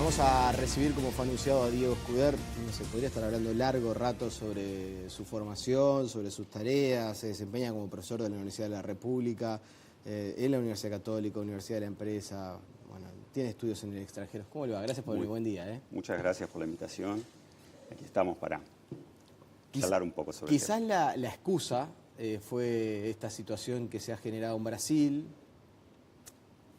Vamos a recibir, como fue anunciado, a Diego Escuder. No sé, podría estar hablando largo rato sobre su formación, sobre sus tareas. Se desempeña como profesor de la Universidad de la República, en la Universidad Católica, Universidad de la Empresa. Bueno, tiene estudios en el extranjero. ¿Cómo le va? Gracias por venir. Buen día. Muchas gracias por la invitación. Aquí estamos para charlar un poco sobre Quizás la excusa fue esta situación que se ha generado en Brasil,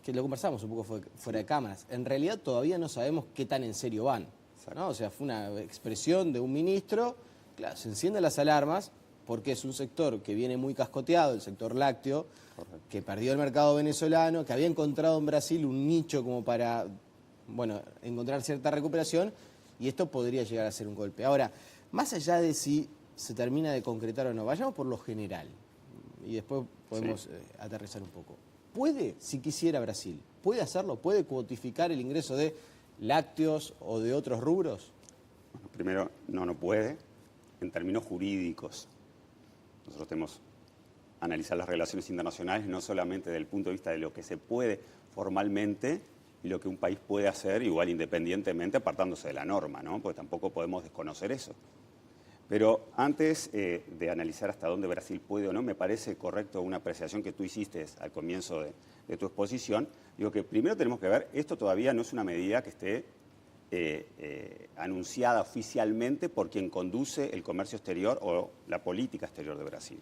que lo conversamos un poco fuera de cámaras. En realidad todavía no sabemos qué tan en serio van, ¿no? O sea, fue una expresión de un ministro. Claro, se encienden las alarmas porque es un sector que viene muy cascoteado, el sector lácteo, que perdió el mercado venezolano, que había encontrado en Brasil un nicho como para, bueno, encontrar cierta recuperación, y esto podría llegar a ser un golpe. Ahora, más allá de si se termina de concretar o no, vayamos por lo general y después podemos aterrizar un poco. ¿Puede, si quisiera Brasil, puede hacerlo? ¿Puede cuotificar el ingreso de lácteos o de otros rubros? Bueno, primero, no puede. En términos jurídicos, nosotros tenemos que analizar las relaciones internacionales no solamente desde el punto de vista de lo que se puede formalmente y lo que un país puede hacer, igual independientemente, apartándose de la norma, ¿no? Porque tampoco podemos desconocer eso. Pero antes de analizar hasta dónde Brasil puede o no, me parece correcto una apreciación que tú hiciste al comienzo de tu exposición. Digo que primero tenemos que ver, esto todavía no es una medida que esté anunciada oficialmente por quien conduce el comercio exterior o la política exterior de Brasil.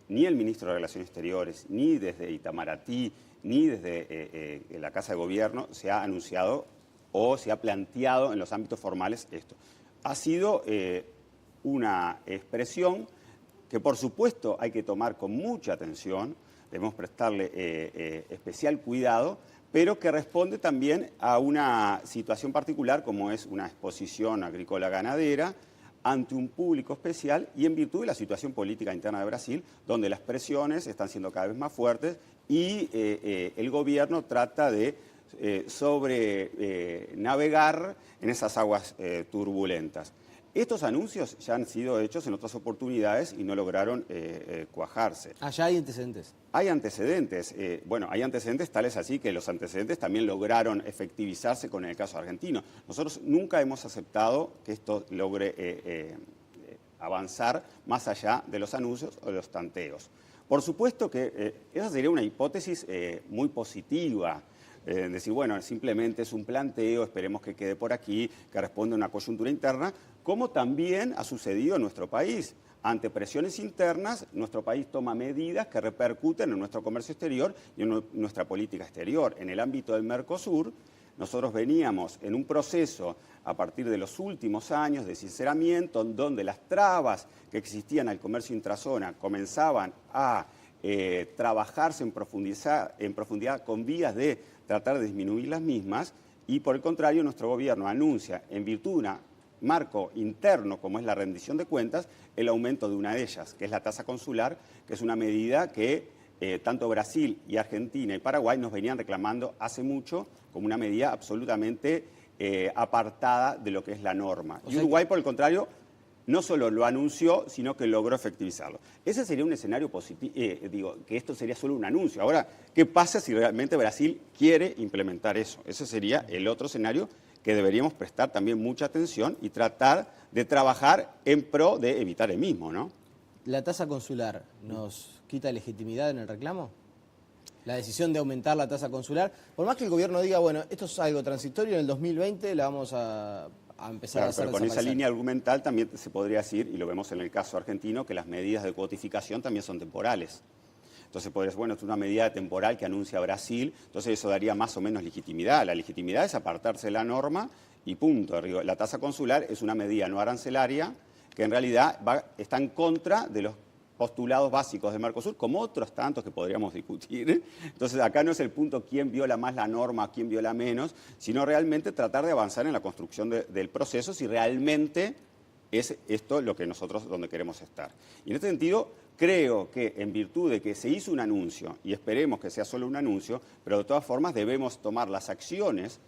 Ni el ministro de Relaciones Exteriores, ni desde Itamaraty, ni desde la Casa de Gobierno se ha anunciado o se ha planteado en los ámbitos formales esto. Ha sido una expresión que, por supuesto, hay que tomar con mucha atención, debemos prestarle especial cuidado, pero que responde también a una situación particular como es una exposición agrícola-ganadera ante un público especial y en virtud de la situación política interna de Brasil, donde las presiones están siendo cada vez más fuertes y el gobierno trata de navegar en esas aguas turbulentas. Estos anuncios ya han sido hechos en otras oportunidades y no lograron cuajarse. ¿Ya hay antecedentes? Hay antecedentes. Bueno, hay antecedentes tales así que los antecedentes también lograron efectivizarse con el caso argentino. Nosotros nunca hemos aceptado que esto logre avanzar más allá de los anuncios o de los tanteos. Por supuesto que esa sería una hipótesis muy positiva. Decir, bueno, simplemente es un planteo, esperemos que quede por aquí, que responda a una coyuntura interna, como también ha sucedido en nuestro país. Ante presiones internas, nuestro país toma medidas que repercuten en nuestro comercio exterior y en nuestra política exterior. En el ámbito del Mercosur, nosotros veníamos en un proceso a partir de los últimos años de sinceramiento, en donde las trabas que existían al comercio intrazona comenzaban a trabajarse en profundidad con vías de tratar de disminuir las mismas, y por el contrario nuestro gobierno anuncia, en virtud de un marco interno como es la rendición de cuentas, el aumento de una de ellas, que es la tasa consular, que es una medida que tanto Brasil y Argentina y Paraguay nos venían reclamando hace mucho como una medida absolutamente apartada de lo que es la norma. Y Uruguay, por el contrario, no solo lo anunció, sino que logró efectivizarlo. Ese sería un escenario positivo, que esto sería solo un anuncio. Ahora, ¿qué pasa si realmente Brasil quiere implementar eso? Ese sería el otro escenario que deberíamos prestar también mucha atención y tratar de trabajar en pro de evitar el mismo, ¿no? ¿La tasa consular nos quita legitimidad en el reclamo? La decisión de aumentar la tasa consular, por más que el gobierno diga, bueno, esto es algo transitorio, en el 2020 la vamos a empezar a hacer pero con esa línea argumental también se podría decir, y lo vemos en el caso argentino, que las medidas de cuotificación también son temporales. Entonces podrías, bueno, es una medida temporal que anuncia Brasil, entonces eso daría más o menos legitimidad. La legitimidad es apartarse de la norma y punto. La tasa consular es una medida no arancelaria que en realidad está en contra de los postulados básicos de Mercosur, como otros tantos que podríamos discutir. Entonces acá no es el punto quién viola más la norma, quién viola menos, sino realmente tratar de avanzar en la construcción del proceso si realmente es esto lo que nosotros donde queremos estar. Y en este sentido, creo que en virtud de que se hizo un anuncio, y esperemos que sea solo un anuncio, pero de todas formas debemos tomar las acciones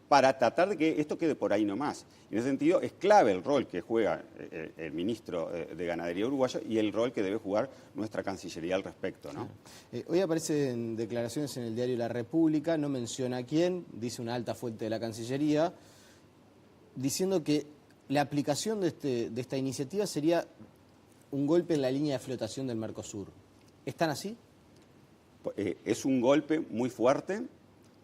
para tratar de que esto quede por ahí nomás. En ese sentido, es clave el rol que juega el ministro de Ganadería uruguayo y el rol que debe jugar nuestra Cancillería al respecto, ¿no? Hoy aparecen declaraciones en el diario La República, no menciona a quién, dice una alta fuente de la Cancillería, diciendo que la aplicación de esta iniciativa sería un golpe en la línea de flotación del Mercosur. ¿Están así? Es un golpe muy fuerte,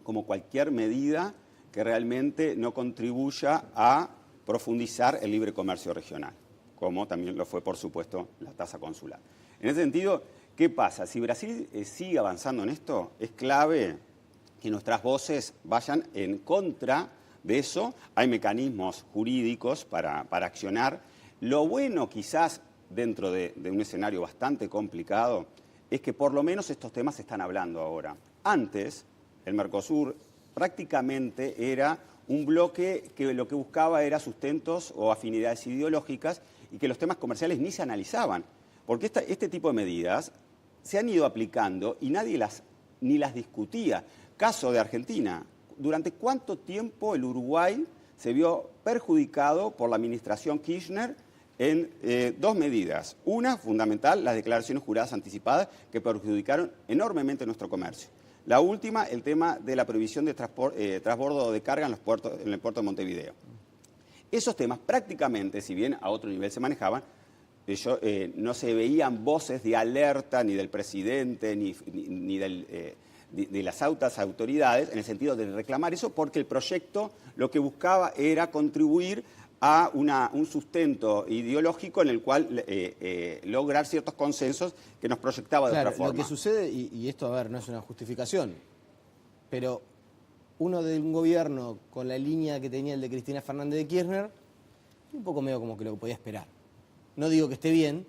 como cualquier medida que realmente no contribuya a profundizar el libre comercio regional, como también lo fue, por supuesto, la tasa consular. En ese sentido, ¿qué pasa? Si Brasil sigue avanzando en esto, es clave que nuestras voces vayan en contra de eso. Hay mecanismos jurídicos para accionar. Lo bueno, quizás, dentro de un escenario bastante complicado, es que por lo menos estos temas se están hablando ahora. Antes, el Mercosur prácticamente era un bloque que lo que buscaba era sustentos o afinidades ideológicas y que los temas comerciales ni se analizaban. Porque este tipo de medidas se han ido aplicando y nadie ni las discutía. Caso de Argentina. ¿Durante cuánto tiempo el Uruguay se vio perjudicado por la administración Kirchner en dos medidas? Una, fundamental, las declaraciones juradas anticipadas que perjudicaron enormemente nuestro comercio. La última, el tema de la prohibición de transbordo de carga en el puerto de Montevideo. Esos temas prácticamente, si bien a otro nivel se manejaban, no se veían voces de alerta ni del presidente ni de las altas autoridades en el sentido de reclamar eso, porque el proyecto lo que buscaba era contribuir a un sustento ideológico en el cual lograr ciertos consensos que nos proyectaba de otra forma. Lo que sucede, y esto, a ver, no es una justificación, pero uno de un gobierno con la línea que tenía el de Cristina Fernández de Kirchner, un poco medio como que lo podía esperar. No digo que esté bien,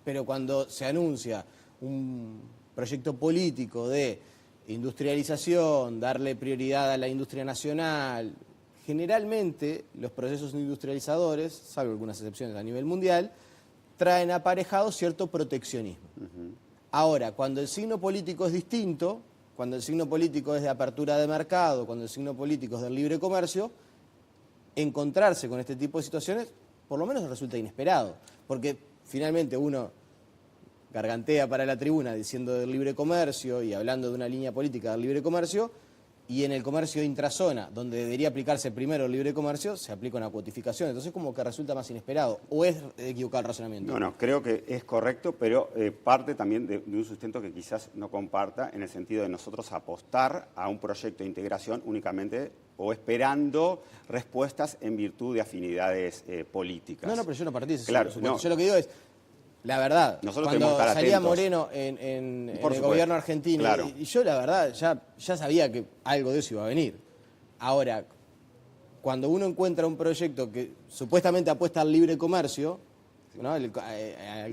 pero cuando se anuncia un proyecto político de industrialización, darle prioridad a la industria nacional, generalmente los procesos industrializadores, salvo algunas excepciones a nivel mundial, traen aparejado cierto proteccionismo. Ahora, cuando el signo político es distinto, cuando el signo político es de apertura de mercado, cuando el signo político es del libre comercio, encontrarse con este tipo de situaciones por lo menos resulta inesperado, porque finalmente uno gargantea para la tribuna diciendo del libre comercio y hablando de una línea política del libre comercio, y en el comercio intrazona, donde debería aplicarse primero el libre comercio, se aplica una cuotificación. Entonces como que resulta más inesperado. ¿O es equivocado el razonamiento? No, creo que es correcto, pero parte también de un sustento que quizás no comparta, en el sentido de nosotros apostar a un proyecto de integración únicamente o esperando respuestas en virtud de afinidades políticas. No, pero yo no partí de ese claro, supuesto. Yo lo que digo es, la verdad, nosotros cuando salía atentos. Moreno en el gobierno argentino, claro. y yo la verdad ya sabía que algo de eso iba a venir. Ahora, cuando uno encuentra un proyecto que supuestamente apuesta al libre comercio, ¿no? al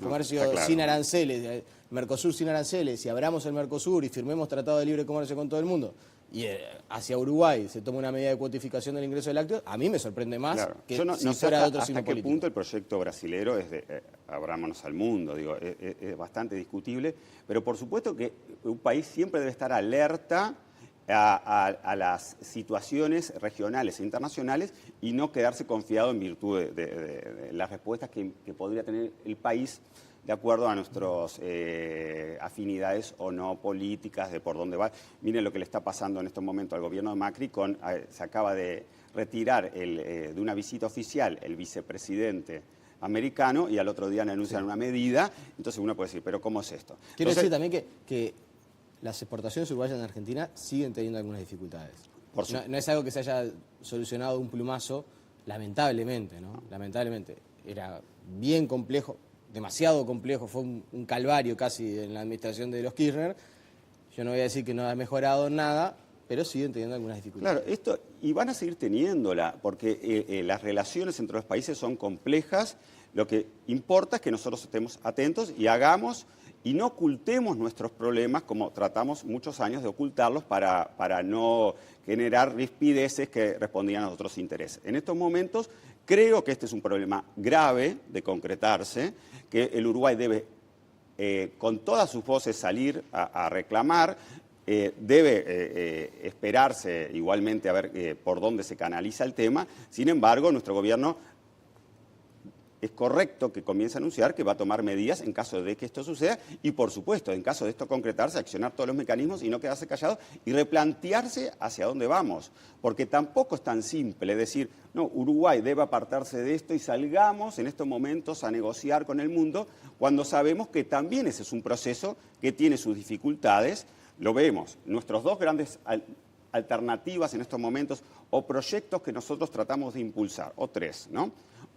comercio claro. sin aranceles, Mercosur sin aranceles, si abramos el Mercosur y firmemos tratado de libre comercio con todo el mundo, y hacia Uruguay se toma una medida de cuotificación del ingreso de lácteos, a mí me sorprende más que yo no si sé fuera de otro signo hasta qué político. punto el proyecto brasilero es de abrámonos al mundo, digo, es bastante discutible, pero por supuesto que un país siempre debe estar alerta a las situaciones regionales e internacionales y no quedarse confiado en virtud de las respuestas que podría tener el país de acuerdo a nuestras afinidades o no políticas, de por dónde va. Miren lo que le está pasando en estos momentos al gobierno de Macri, se acaba de retirar de una visita oficial el vicepresidente americano y al otro día le anuncian una medida, entonces uno puede decir, ¿pero cómo es esto? Quiero decir también que las exportaciones uruguayas en Argentina siguen teniendo algunas dificultades. No es algo que se haya solucionado de un plumazo, lamentablemente, ¿no? Lamentablemente. Era bien complejo, demasiado complejo, fue un calvario casi en la administración de los Kirchner. Yo no voy a decir que no ha mejorado nada, pero siguen teniendo algunas dificultades. Claro, y van a seguir teniéndola, porque las relaciones entre los países son complejas. Lo que importa es que nosotros estemos atentos y hagamos y no ocultemos nuestros problemas como tratamos muchos años de ocultarlos para no generar rispideces que respondían a otros intereses. En estos momentos creo que este es un problema grave de concretarse, que el Uruguay debe con todas sus voces salir a reclamar. debe esperarse igualmente a ver por dónde se canaliza el tema. Sin embargo, nuestro gobierno es correcto que comience a anunciar que va a tomar medidas en caso de que esto suceda y, por supuesto, en caso de esto concretarse, accionar todos los mecanismos y no quedarse callado y replantearse hacia dónde vamos. Porque tampoco es tan simple decir, no, Uruguay debe apartarse de esto y salgamos en estos momentos a negociar con el mundo, cuando sabemos que también ese es un proceso que tiene sus dificultades. Lo vemos, nuestros dos grandes alternativas en estos momentos o proyectos que nosotros tratamos de impulsar, o tres, ¿no?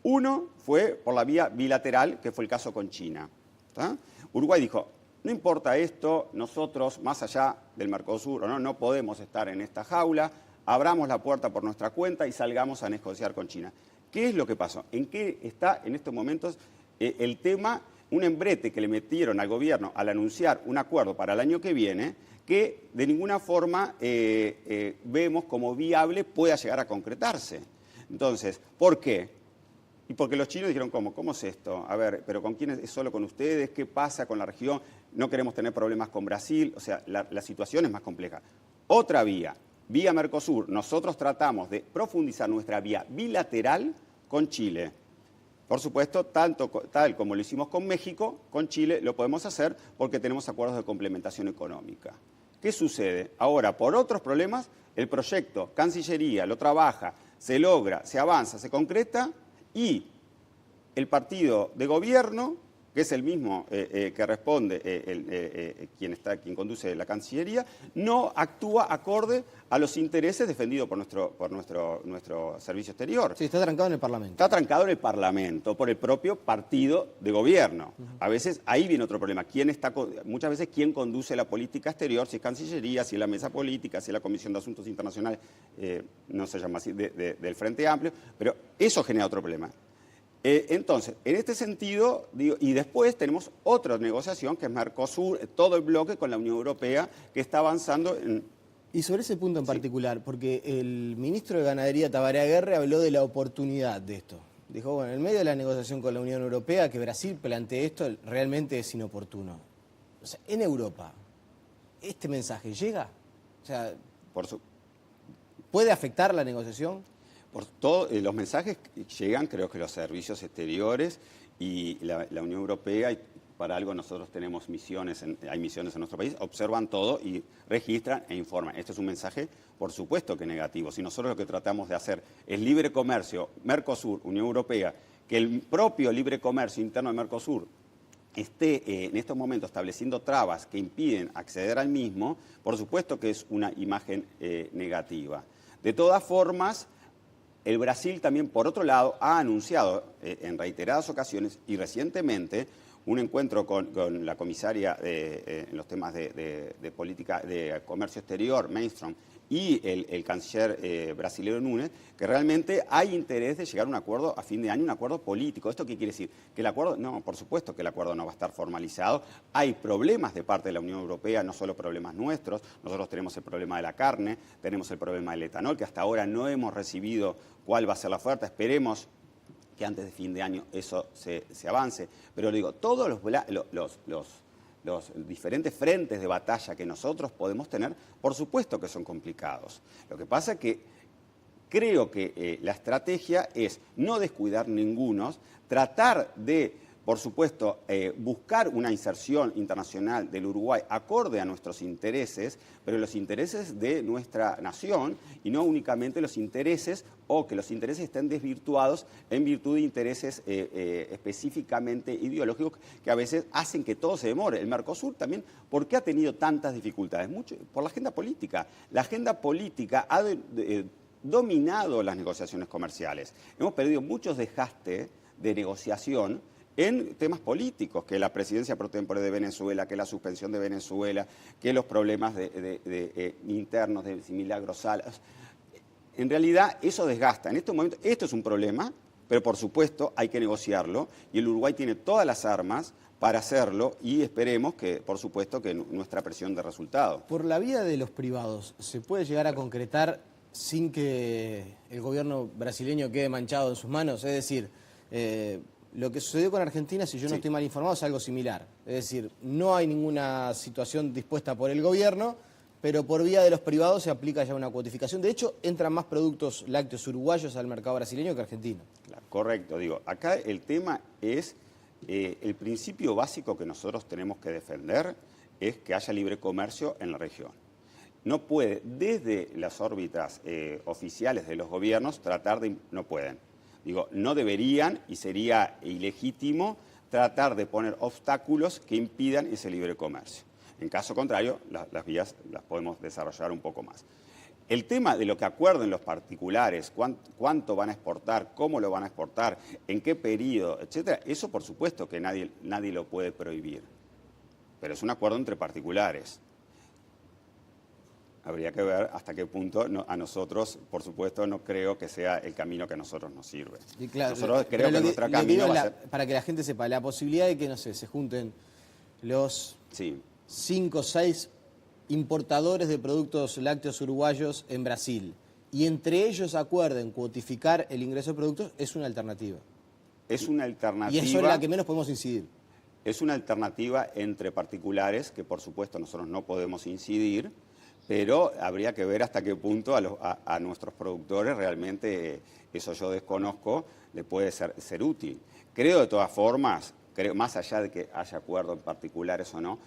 Uno fue por la vía bilateral, que fue el caso con China. ¿Tá? Uruguay dijo, no importa esto, nosotros, más allá del Mercosur, no podemos estar en esta jaula, abramos la puerta por nuestra cuenta y salgamos a negociar con China. ¿Qué es lo que pasó? ¿En qué está en estos momentos el tema? Un embrete que le metieron al gobierno al anunciar un acuerdo para el año que viene, que de ninguna forma vemos como viable pueda llegar a concretarse. Entonces, ¿por qué? Y porque los chinos dijeron, ¿cómo es esto? A ver, ¿pero con quién es solo con ustedes? ¿Qué pasa con la región? No queremos tener problemas con Brasil. O sea, la situación es más compleja. Otra vía Mercosur. Nosotros tratamos de profundizar nuestra vía bilateral con Chile. Por supuesto, tal como lo hicimos con México, con Chile lo podemos hacer porque tenemos acuerdos de complementación económica. ¿Qué sucede? Ahora, por otros problemas, el proyecto Cancillería lo trabaja, se logra, se avanza, se concreta, y el partido de gobierno, que es el mismo que responde, quien conduce la Cancillería, no actúa acorde a los intereses defendidos por nuestro servicio exterior. Sí, está trancado en el Parlamento. Está trancado en el Parlamento por el propio partido de gobierno. A veces ahí viene otro problema. Muchas veces, ¿quién conduce la política exterior? Si es Cancillería, si es la mesa política, si es la Comisión de Asuntos Internacionales, no se llama así, del Frente Amplio, pero eso genera otro problema. Entonces, en este sentido, y después tenemos otra negociación que es Mercosur, todo el bloque con la Unión Europea que está avanzando en... Y sobre ese punto en particular, porque el ministro de Ganadería, Tabaré Aguerre, habló de la oportunidad de esto. Dijo, bueno, en medio de la negociación con la Unión Europea, que Brasil plantee esto realmente es inoportuno. O sea, en Europa, ¿este mensaje llega? O sea, ¿puede afectar la negociación? Por todos los mensajes llegan, creo que los servicios exteriores y la Unión Europea, y para algo nosotros tenemos hay misiones en nuestro país, observan todo y registran e informan. Este es un mensaje, por supuesto que negativo. Si nosotros lo que tratamos de hacer es libre comercio, Mercosur, Unión Europea, que el propio libre comercio interno de Mercosur esté en estos momentos estableciendo trabas que impiden acceder al mismo, por supuesto que es una imagen negativa. De todas formas, el Brasil también, por otro lado, ha anunciado en reiteradas ocasiones y recientemente un encuentro con la comisaria en los temas de política de comercio exterior, Malmström, y el canciller brasileño Núñez, que realmente hay interés de llegar a un acuerdo a fin de año, un acuerdo político. ¿Esto qué quiere decir? Que el acuerdo, no, por supuesto que el acuerdo no va a estar formalizado. Hay problemas de parte de la Unión Europea, no solo problemas nuestros. Nosotros tenemos el problema de la carne, tenemos el problema del etanol, que hasta ahora no hemos recibido cuál va a ser la oferta. Esperemos que antes de fin de año eso se avance. Pero digo, todos los diferentes frentes de batalla que nosotros podemos tener, por supuesto que son complicados. Lo que pasa es que creo que la estrategia es no descuidar ninguno, tratar de, por supuesto, buscar una inserción internacional del Uruguay acorde a nuestros intereses, pero los intereses de nuestra nación y no únicamente los intereses o que los intereses estén desvirtuados en virtud de intereses específicamente ideológicos que a veces hacen que todo se demore. El Mercosur también, ¿por qué ha tenido tantas dificultades? Mucho por la agenda política. La agenda política ha dominado las negociaciones comerciales. Hemos perdido muchos desgastes de negociación en temas políticos, que la presidencia pro tempore de Venezuela, que la suspensión de Venezuela, que los problemas internos de Milagros Salas. En realidad eso desgasta. En este momento esto es un problema, pero por supuesto hay que negociarlo y el Uruguay tiene todas las armas para hacerlo y esperemos que, por supuesto, que nuestra presión dé resultado. Por la vía de los privados, ¿se puede llegar a concretar sin que el gobierno brasileño quede manchado en sus manos? Es decir, lo que sucedió con Argentina, si yo no estoy mal informado, es algo similar. Es decir, no hay ninguna situación dispuesta por el gobierno, pero por vía de los privados se aplica ya una cuotificación. De hecho, entran más productos lácteos uruguayos al mercado brasileño que argentino. Claro, correcto, digo, acá el tema es, el principio básico que nosotros tenemos que defender es que haya libre comercio en la región. No puede, desde las órbitas oficiales de los gobiernos, no pueden. Digo, no deberían y sería ilegítimo tratar de poner obstáculos que impidan ese libre comercio. En caso contrario, las vías las podemos desarrollar un poco más. El tema de lo que acuerden los particulares, cuánto van a exportar, cómo lo van a exportar, en qué periodo, etcétera, eso por supuesto que nadie lo puede prohibir. Pero es un acuerdo entre particulares. Habría que ver hasta qué punto a nosotros, por supuesto, no creo que sea el camino que a nosotros nos sirve. Y claro, nosotros creo que nuestro camino va a ser... Para que la gente sepa, la posibilidad de que, no sé, se junten los 5 o 6 importadores de productos lácteos uruguayos en Brasil y entre ellos acuerden cuotificar el ingreso de productos, es una alternativa. Es una alternativa. Y eso es la que menos podemos incidir. Es una alternativa entre particulares que, por supuesto, nosotros no podemos incidir, pero habría que ver hasta qué punto a nuestros productores realmente, eso yo desconozco, le puede ser útil. Creo de todas formas, más allá de que haya acuerdo en particulares o no,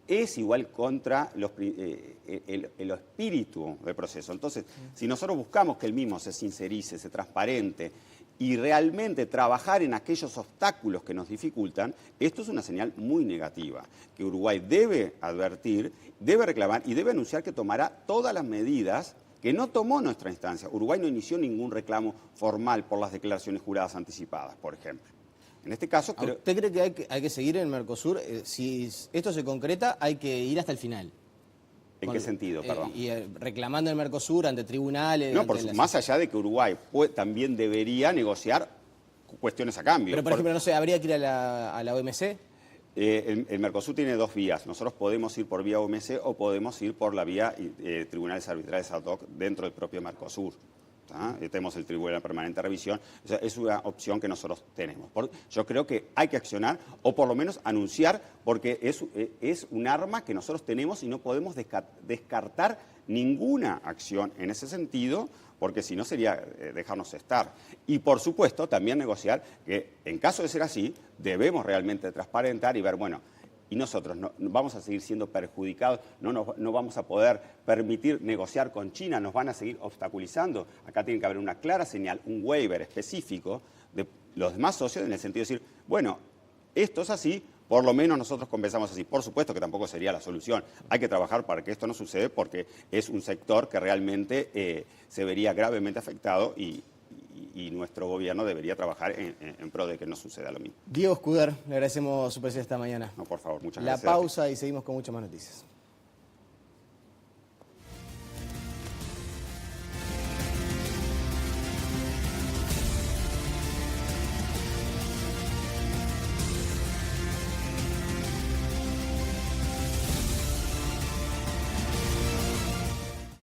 es igual contra el espíritu del proceso. Entonces, si nosotros buscamos que el mismo se sincerice, se transparente y realmente trabajar en aquellos obstáculos que nos dificultan, esto es una señal muy negativa, que Uruguay debe advertir, debe reclamar y debe anunciar que tomará todas las medidas que no tomó nuestra instancia. Uruguay no inició ningún reclamo formal por las declaraciones juradas anticipadas, por ejemplo. En este caso, creo... ¿Usted cree que hay que seguir en el Mercosur? Si esto se concreta, hay que ir hasta el final. ¿En qué sentido, perdón? Y reclamando el Mercosur ante tribunales... No, más allá de que Uruguay también debería negociar cuestiones a cambio. Pero, por ejemplo, no sé, ¿habría que ir a la OMC? El Mercosur tiene dos vías. Nosotros podemos ir por vía OMC o podemos ir por la vía tribunales arbitrales ad hoc dentro del propio Mercosur. Tenemos el Tribunal Permanente de Revisión, o sea, es una opción que nosotros tenemos. Yo creo que hay que accionar o por lo menos anunciar, porque es un arma que nosotros tenemos y no podemos descartar ninguna acción en ese sentido, porque si no sería dejarnos estar. Y por supuesto también negociar que en caso de ser así, debemos realmente transparentar y ver, bueno, y nosotros no vamos a seguir siendo perjudicados, no vamos a poder permitir negociar con China, nos van a seguir obstaculizando. Acá tiene que haber una clara señal, un waiver específico de los demás socios en el sentido de decir, bueno, esto es así, por lo menos nosotros compensamos así. Por supuesto que tampoco sería la solución. Hay que trabajar para que esto no suceda porque es un sector que realmente se vería gravemente afectado y nuestro gobierno debería trabajar en pro de que no suceda lo mismo. Diego Escuder, le agradecemos su presencia esta mañana. No, por favor, muchas gracias. La pausa y seguimos con muchas más noticias.